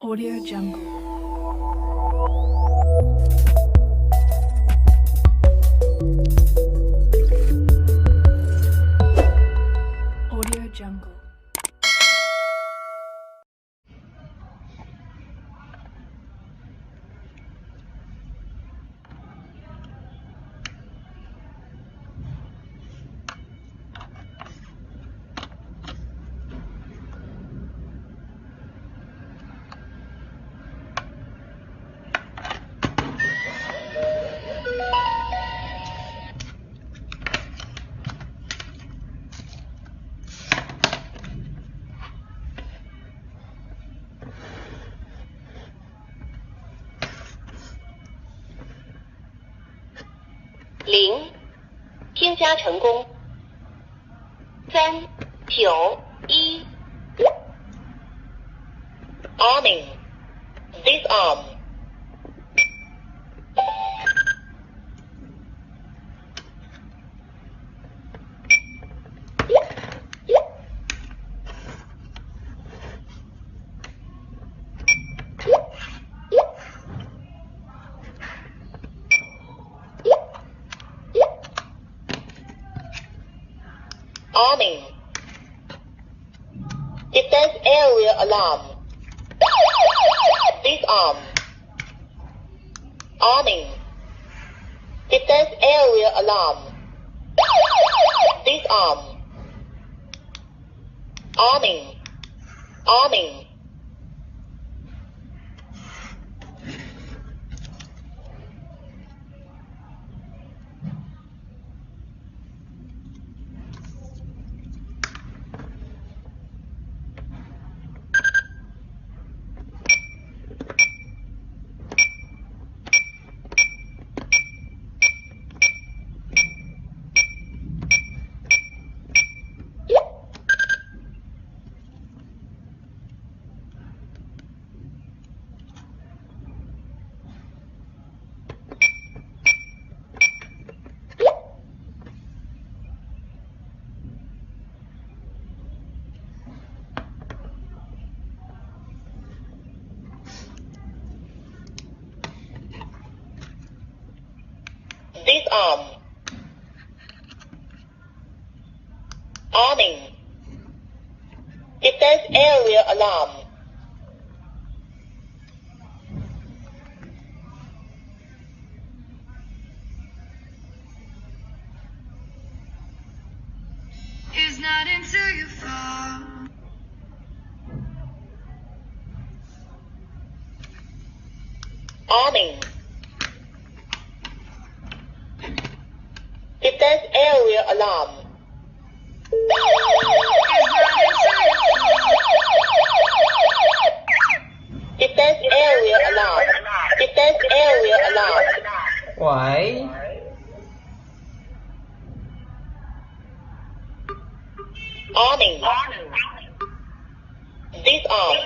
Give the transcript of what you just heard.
Audio Jungle. Audio Jungle.0，添加成功。3、9、1。Arming. Disarm. Arming. Defense area alarm. Disarm. Arming. Defense area alarm. Disarm. Arming. Arming. Disarm. Arming. Defense area alarm. It's not until you fall. Arming. Defense area alarm. Defense area alarm. Defense area alarm. Why? Arming. Disarm.